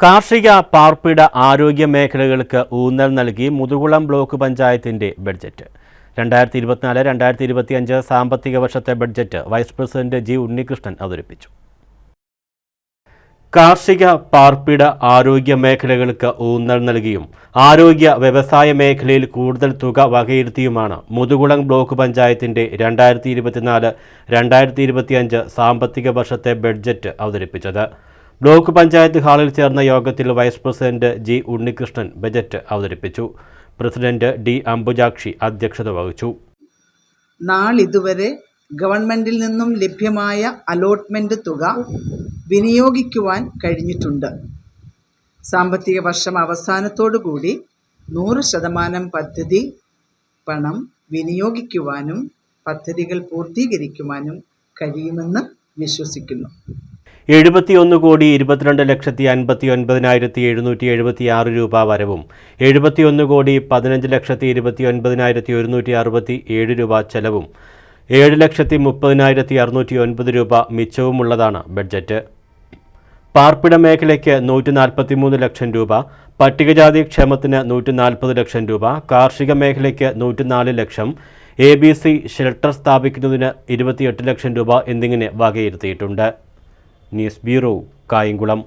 കാർഷിക പാർപ്പിട ആരോഗ്യ മേഖലകൾക്ക് ഊന്നൽ നൽകി മുതുകുളം ബ്ലോക്ക് പഞ്ചായത്തിന്റെ ബഡ്ജറ്റ് 2024-2025 സാമ്പത്തിക വർഷത്തെ budget vice president G Unnikrishnan അവതരിപ്പിച്ചു. കാർഷിക പാർപ്പിട ആരോഗ്യ മേഖലകൾക്ക് ഊന്നൽ നൽകിയും ആരോഗ്യ വ്യവസായ മേഖലയിൽ കൂടുതൽ തുക വകയിരുത്തിയുമാണ് മുതുകുളം ബ്ലോക്ക് പഞ്ചായത്തിന്റെ 2024-2025 സാമ്പത്തിക വർഷത്തെ ബഡ്ജറ്റ് അവതരിപ്പിച്ചത്. ബ്ലോക്ക് പഞ്ചായത്ത് ഹാളിൽ ചേർന്ന യോഗത്തിൽ vice president G Unnikrishnan budget അവതരിപ്പിച്ചു. പ്രസിഡന്റ് ഡി അംബുജാക്ഷി അധ്യക്ഷത വഹിച്ചു. നാളിതുവരെ ഗവൺമെന്റിൽ നിന്നും ലഭ്യമായ അലോട്ട്മെന്റ് തുക വിനിയോഗിക്കുവാൻ കഴിഞ്ഞിട്ടുണ്ട്. സാമ്പത്തിക വർഷം അവസാനത്തോടുകൂടി 100% പദ്ധതി പണം വിനിയോഗിക്കുവാനും പദ്ധതികൾ പൂർത്തീകരിക്കുവാനും കഴിയുമെന്ന് വിശ്വസിക്കുന്നു. 71,22,59,776 രൂപ വരവും 71,15,29,167 രൂപ ചെലവും 7,30,609 രൂപ മിച്ചവുമുള്ളതാണ് ബഡ്ജറ്റ്. പാർപ്പിട മേഖലയ്ക്ക് 143 ലക്ഷം രൂപ, പട്ടികജാതി ക്ഷേമത്തിന് 140 ലക്ഷം രൂപ, കാർഷിക മേഖലയ്ക്ക് 104 ലക്ഷം, ABC ഷെൽട്ടർ സ്ഥാപിക്കുന്നതിന് 28 ലക്ഷം രൂപ എന്നിങ്ങനെ വകയിരുത്തിയിട്ടുണ്ട്. News bureau, Kayamkulam.